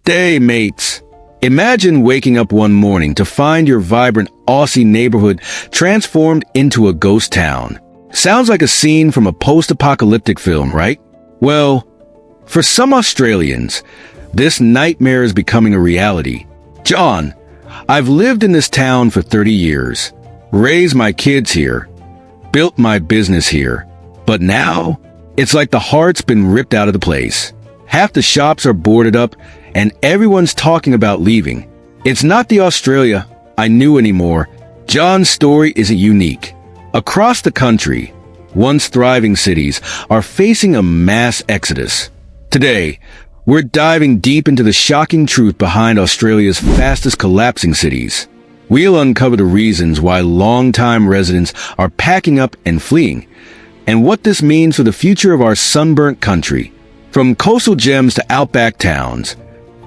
Day, mates. Imagine waking up one morning to find your vibrant Aussie neighborhood transformed into a ghost town. Sounds like a scene from a post-apocalyptic film, right? Well, for some Australians, this nightmare is becoming a reality. John, I've lived in this town for 30 years, raised my kids here, built my business here, but now it's like the heart's been ripped out of the place. Half the shops are boarded up and everyone's talking about leaving. It's not the Australia I knew anymore. John's story isn't unique. Across the country, once thriving cities are facing a mass exodus. Today, we're diving deep into the shocking truth behind Australia's fastest collapsing cities. We'll uncover the reasons why long-time residents are packing up and fleeing, and what this means for the future of our sunburnt country. From coastal gems to outback towns,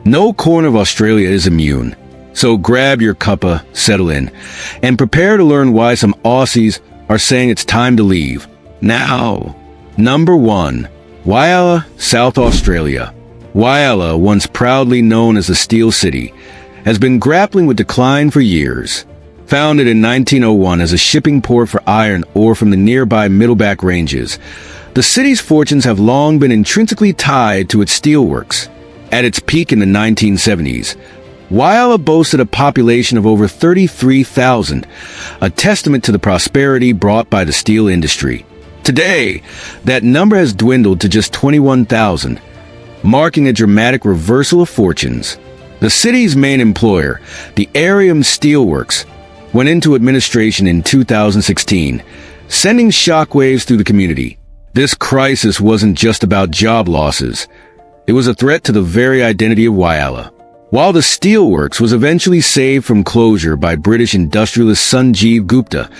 no corner of Australia is immune. So grab your cuppa, settle in, and prepare to learn why some Aussies are saying it's time to leave. Now, number 1. Whyalla, South Australia. Whyalla, once proudly known as the Steel City, has been grappling with decline for years. Founded in 1901 as a shipping port for iron ore from the nearby Middleback Ranges, the city's fortunes have long been intrinsically tied to its steelworks. At its peak in the 1970s, Whyalla boasted a population of over 33,000, a testament to the prosperity brought by the steel industry. Today, that number has dwindled to just 21,000, marking a dramatic reversal of fortunes. The city's main employer, the Arium Steelworks, went into administration in 2016, sending shockwaves through the community. This crisis wasn't just about job losses. It was a threat to the very identity of Whyalla. While the steelworks was eventually saved from closure by British industrialist Sanjeev Gupta,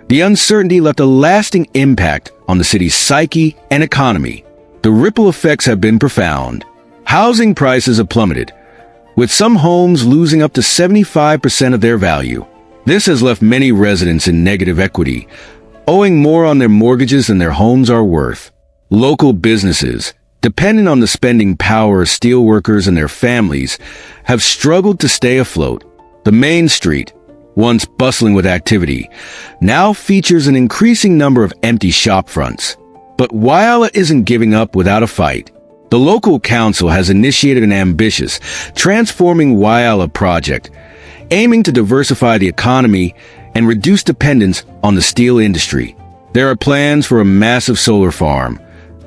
the uncertainty left a lasting impact on the city's psyche and economy. The ripple effects have been profound. Housing prices have plummeted, with some homes losing up to 75% of their value. This has left many residents in negative equity, owing more on their mortgages than their homes are worth. Local businesses, dependent on the spending power of steelworkers and their families, have struggled to stay afloat. The main street, once bustling with activity, now features an increasing number of empty shop fronts. But Whyalla isn't giving up without a fight. The local council has initiated an ambitious Transforming Whyalla project, aiming to diversify the economy and reduce dependence on the steel industry. There are plans for a massive solar farm,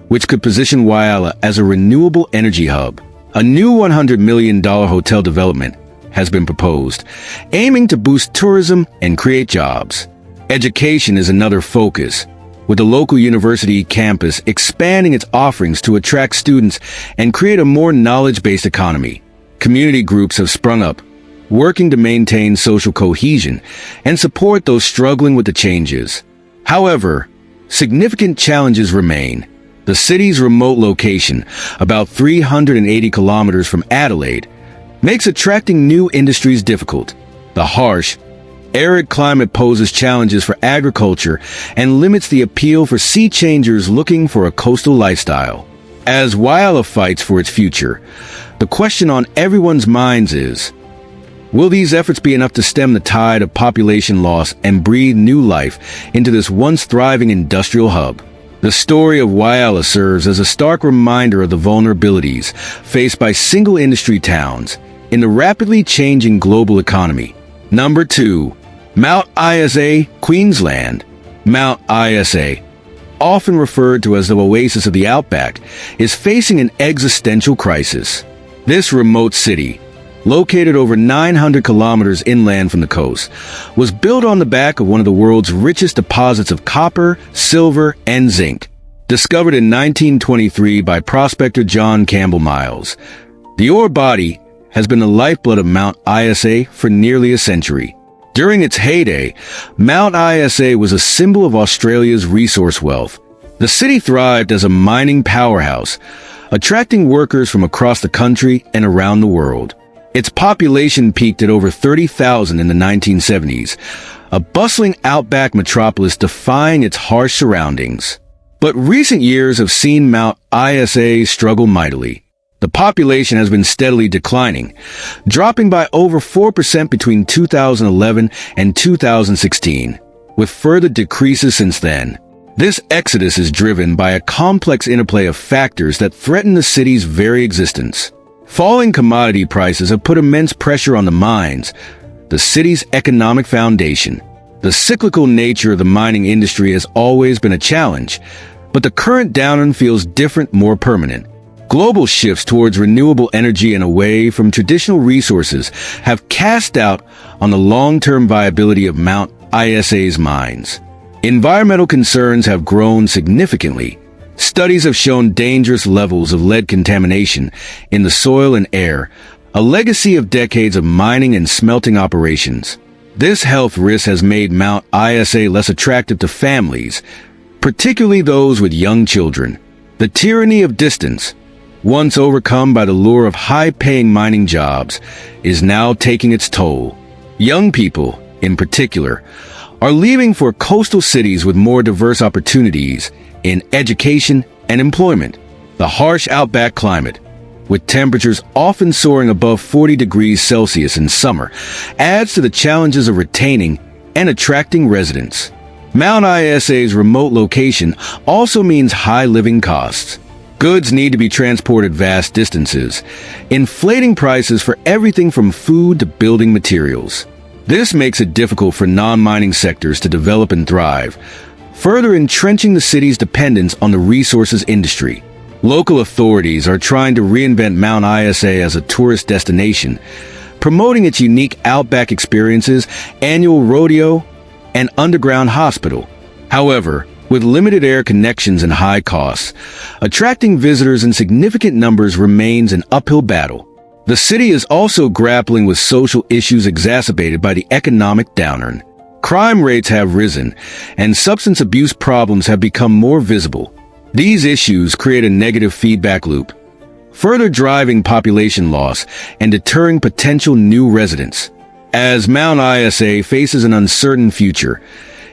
which could position Whyalla as a renewable energy hub. A new $100 million hotel development has been proposed, aiming to boost tourism and create jobs. Education is another focus, with the local university campus expanding its offerings to attract students and create a more knowledge-based economy. Community groups have sprung up, working to maintain social cohesion and support those struggling with the changes. However, significant challenges remain. The city's remote location, about 380 kilometers from Adelaide, makes attracting new industries difficult. The harsh, arid climate poses challenges for agriculture and limits the appeal for sea changers looking for a coastal lifestyle. As Whyalla fights for its future, the question on everyone's minds is, will these efforts be enough to stem the tide of population loss and breathe new life into this once thriving industrial hub? The story of Whyalla serves as a stark reminder of the vulnerabilities faced by single industry towns in the rapidly changing global economy. Number 2. Mount Isa, Queensland. Mount Isa, often referred to as the oasis of the outback, is facing an existential crisis. This remote city, located over 900 kilometers inland from the coast, was built on the back of one of the world's richest deposits of copper, silver, and zinc. Discovered in 1923 by prospector John Campbell Miles, the ore body has been the lifeblood of Mount Isa for nearly a century. During its heyday, Mount Isa was a symbol of Australia's resource wealth. The city thrived as a mining powerhouse, attracting workers from across the country and around the world. Its population peaked at over 30,000 in the 1970s, a bustling outback metropolis defying its harsh surroundings. But recent years have seen Mount Isa struggle mightily. The population has been steadily declining, dropping by over 4% between 2011 and 2016, with further decreases since then. This exodus is driven by a complex interplay of factors that threaten the city's very existence. Falling commodity prices have put immense pressure on the mines, the city's economic foundation. The cyclical nature of the mining industry has always been a challenge, but the current downturn feels different, more permanent. Global shifts towards renewable energy and away from traditional resources have cast doubt on the long-term viability of Mount Isa's mines. Environmental concerns have grown significantly. Studies have shown dangerous levels of lead contamination in the soil and air, a legacy of decades of mining and smelting operations. This health risk has made Mount Isa less attractive to families, particularly those with young children. The tyranny of distance, once overcome by the lure of high-paying mining jobs, is now taking its toll. Young people, in particular, are leaving for coastal cities with more diverse opportunities in education and employment. The harsh outback climate, with temperatures often soaring above 40 degrees Celsius in summer, adds to the challenges of retaining and attracting residents. Mount Isa's remote location also means high living costs. Goods need to be transported vast distances, inflating prices for everything from food to building materials. This makes it difficult for non-mining sectors to develop and thrive, further entrenching the city's dependence on the resources industry. Local authorities are trying to reinvent Mount Isa as a tourist destination, promoting its unique outback experiences, annual rodeo, and underground hospital. However, with limited air connections and high costs, attracting visitors in significant numbers remains an uphill battle. The city is also grappling with social issues exacerbated by the economic downturn. Crime rates have risen, and substance abuse problems have become more visible. These issues create a negative feedback loop, further driving population loss and deterring potential new residents. As Mount Isa faces an uncertain future,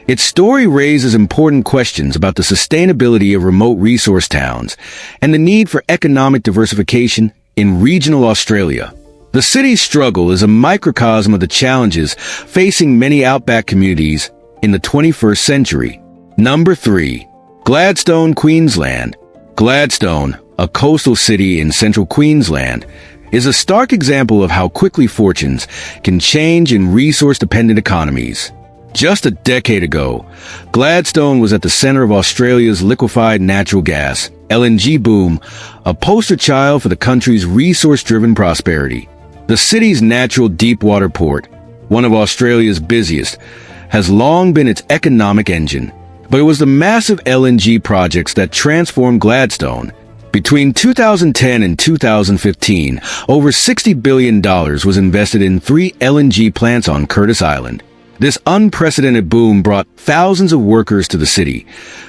its story raises important questions about the sustainability of remote resource towns and the need for economic diversification in regional Australia. The city's struggle is a microcosm of the challenges facing many outback communities in the 21st century. Number 3. Gladstone, Queensland. Gladstone, a coastal city in central Queensland, is a stark example of how quickly fortunes can change in resource-dependent economies. Just a decade ago, Gladstone was at the center of Australia's liquefied natural gas, LNG boom, a poster child for the country's resource-driven prosperity. The city's natural deep-water port, one of Australia's busiest, has long been its economic engine. But it was the massive LNG projects that transformed Gladstone. Between 2010 and 2015, over $60 billion was invested in 3 LNG plants on Curtis Island. This unprecedented boom brought thousands of workers to the city,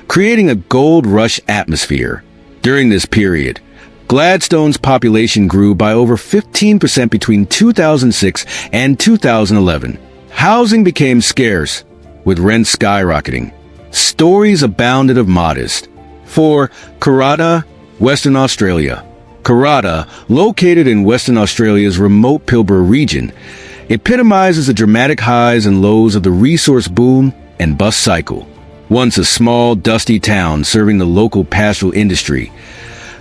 creating a gold rush atmosphere. During this period, Gladstone's population grew by over 15% between 2006 and 2011. Housing became scarce, with rents skyrocketing. Stories abounded of modest. For Karratha, Western Australia. Karratha, located in Western Australia's remote Pilbara region, epitomizes the dramatic highs and lows of the resource boom and bust cycle. Once a small, dusty town serving the local pastoral industry,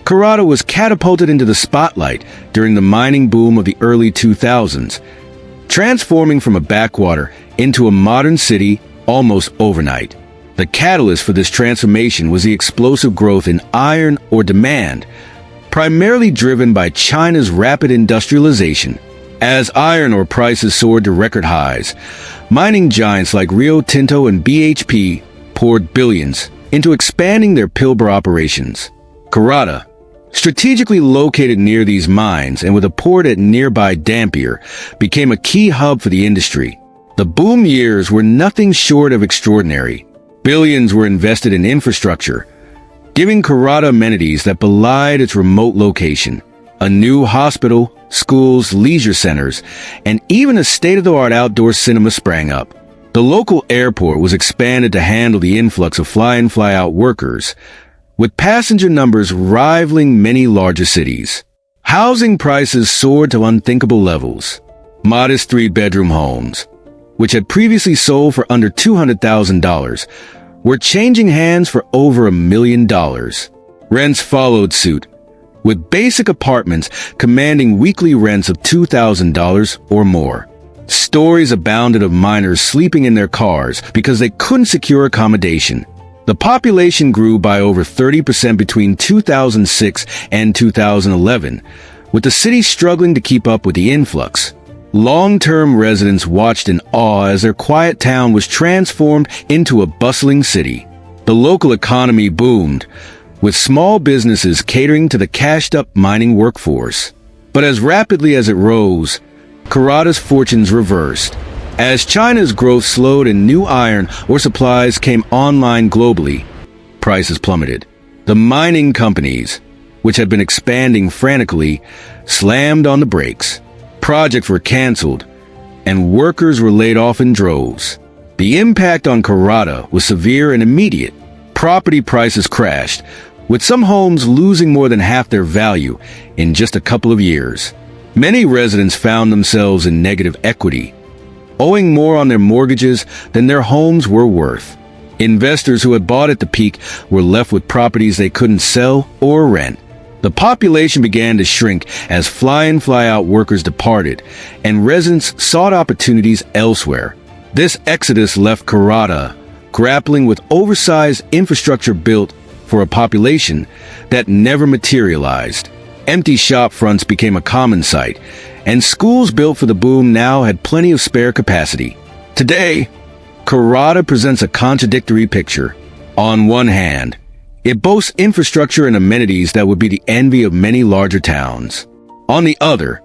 Karratha was catapulted into the spotlight during the mining boom of the early 2000s, transforming from a backwater into a modern city almost overnight. The catalyst for this transformation was the explosive growth in iron ore demand, primarily driven by China's rapid industrialization. As iron ore prices soared to record highs, mining giants like Rio Tinto and BHP poured billions into expanding their Pilbara operations. Karratha, strategically located near these mines and with a port at nearby Dampier, became a key hub for the industry. The boom years were nothing short of extraordinary. Billions were invested in infrastructure, giving Karratha amenities that belied its remote location. A new hospital, schools, leisure centers, and even a state-of-the-art outdoor cinema sprang up. The local airport was expanded to handle the influx of fly-in fly-out workers, with passenger numbers rivaling many larger cities. Housing prices soared to unthinkable levels. Modest three-bedroom homes, which had previously sold for under $200,000, were changing hands for over $1 million. Rents followed suit, with basic apartments commanding weekly rents of $2,000 or more. Stories abounded of minors sleeping in their cars because they couldn't secure accommodation. The population grew by over 30% between 2006 and 2011, with the city struggling to keep up with the influx. Long-term residents watched in awe as their quiet town was transformed into a bustling city. The local economy boomed, with small businesses catering to the cashed-up mining workforce. But as rapidly as it rose, Karada's fortunes reversed. As China's growth slowed and new iron ore supplies came online globally, prices plummeted. The mining companies, which had been expanding frantically, slammed on the brakes. Projects were canceled, and workers were laid off in droves. The impact on Karada was severe and immediate. Property prices crashed, with some homes losing more than half their value in just a couple of years. Many residents found themselves in negative equity, owing more on their mortgages than their homes were worth. Investors who had bought at the peak were left with properties they couldn't sell or rent. The population began to shrink as fly-in fly-out workers departed, and residents sought opportunities elsewhere. This exodus left Karada grappling with oversized infrastructure built for a population that never materialized. Empty shop fronts became a common sight, and schools built for the boom now had plenty of spare capacity. Today, Karada presents a contradictory picture. On one hand, it boasts infrastructure and amenities that would be the envy of many larger towns. On the other,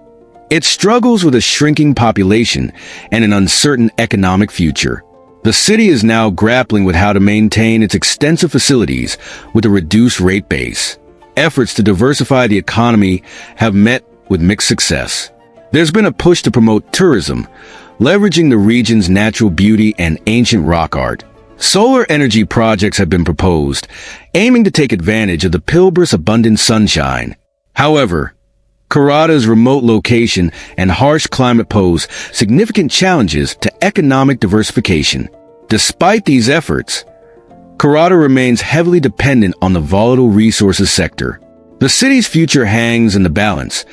it struggles with a shrinking population and an uncertain economic future. The city is now grappling with how to maintain its extensive facilities with a reduced rate base. Efforts to diversify the economy have met with mixed success. There's been a push to promote tourism, leveraging the region's natural beauty and ancient rock art. Solar energy projects have been proposed, aiming to take advantage of the Pilbar's abundant sunshine. However, Karada's remote location and harsh climate pose significant challenges to economic diversification. Despite these efforts, Karada remains heavily dependent on the volatile resources sector. The city's future hangs in the balance,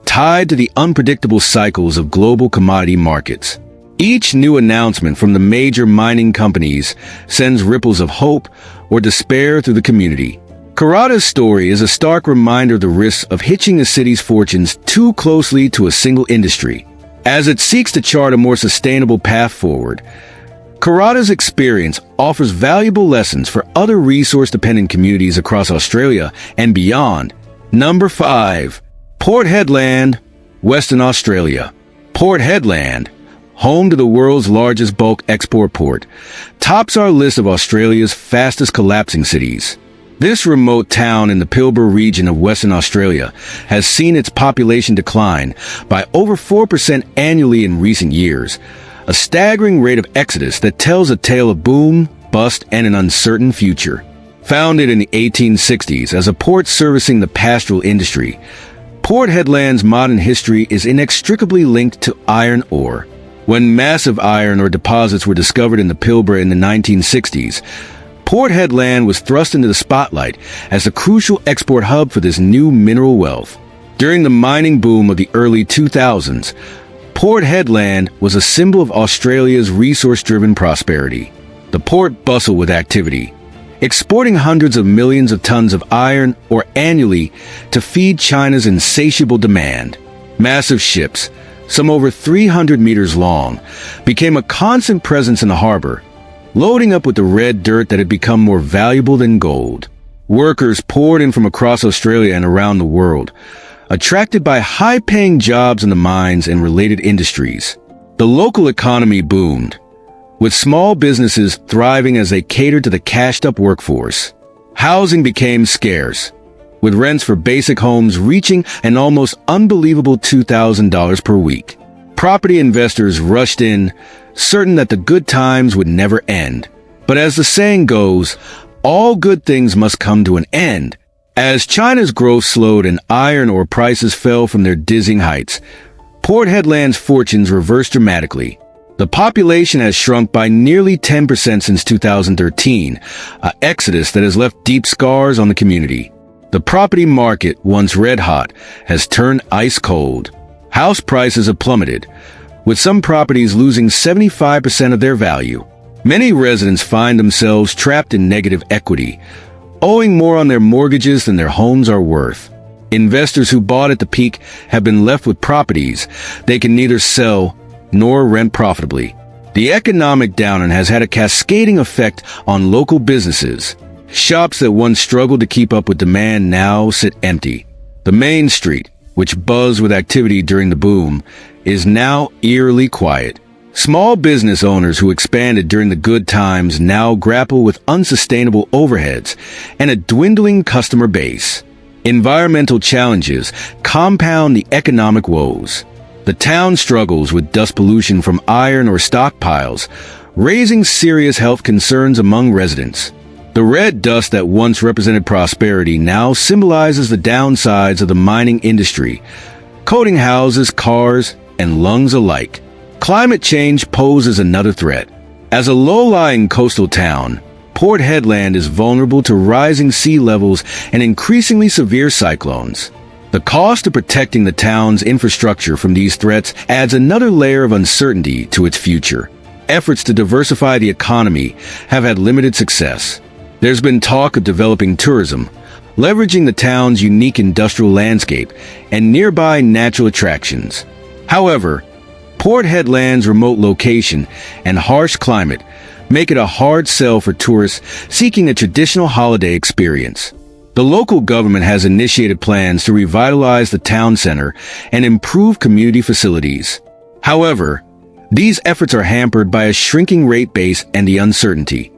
tied to the unpredictable cycles of global commodity markets. Each new announcement from the major mining companies sends ripples of hope or despair through the community. Karada's story is a stark reminder of the risks of hitching the city's fortunes too closely to a single industry. As it seeks to chart a more sustainable path forward, Karada's experience offers valuable lessons for other resource-dependent communities across Australia and beyond. Number 5. Port Hedland, Western Australia. Port Hedland, home to the world's largest bulk export port, tops our list of Australia's fastest collapsing cities. This remote town in the Pilbara region of Western Australia has seen its population decline by over 4% annually in recent years, a staggering rate of exodus that tells a tale of boom, bust, and an uncertain future. Founded in the 1860s as a port servicing the pastoral industry, Port Hedland's modern history is inextricably linked to iron ore. When massive iron ore deposits were discovered in the Pilbara in the 1960s, Port Hedland was thrust into the spotlight as a crucial export hub for this new mineral wealth. During the mining boom of the early 2000s, Port Hedland was a symbol of Australia's resource-driven prosperity. The port bustled with activity, exporting hundreds of millions of tons of iron ore annually to feed China's insatiable demand. Massive ships, some over 300 meters long, became a constant presence in the harbor, loading up with the red dirt that had become more valuable than gold. Workers poured in from across Australia and around the world, attracted by high-paying jobs in the mines and related industries. The local economy boomed, with small businesses thriving as they catered to the cashed-up workforce. Housing became scarce, with rents for basic homes reaching an almost unbelievable $2,000 per week. Property investors rushed in, certain that the good times would never end. But as the saying goes, all good things must come to an end. As China's growth slowed and iron ore prices fell from their dizzying heights, Port Headland's fortunes reversed dramatically. The population has shrunk by nearly 10% since 2013, an exodus that has left deep scars on the community. The property market, once red-hot, has turned ice-cold. House prices have plummeted, with some properties losing 75% of their value. Many residents find themselves trapped in negative equity, owing more on their mortgages than their homes are worth. Investors who bought at the peak have been left with properties they can neither sell nor rent profitably. The economic downturn has had a cascading effect on local businesses. Shops that once struggled to keep up with demand now sit empty. The main street, which buzzed with activity during the boom, is now eerily quiet. Small business owners who expanded during the good times now grapple with unsustainable overheads and a dwindling customer base. Environmental challenges compound the economic woes. The town struggles with dust pollution from iron ore stockpiles, raising serious health concerns among residents. The red dust that once represented prosperity now symbolizes the downsides of the mining industry, coating houses, cars, and lungs alike. Climate change poses another threat. As a low-lying coastal town, Port Headland is vulnerable to rising sea levels and increasingly severe cyclones. The cost of protecting the town's infrastructure from these threats adds another layer of uncertainty to its future. Efforts to diversify the economy have had limited success. There's been talk of developing tourism, leveraging the town's unique industrial landscape and nearby natural attractions. However, Port Headland's remote location and harsh climate make it a hard sell for tourists seeking a traditional holiday experience. The local government has initiated plans to revitalize the town center and improve community facilities. However, these efforts are hampered by a shrinking rate base and the uncertainty.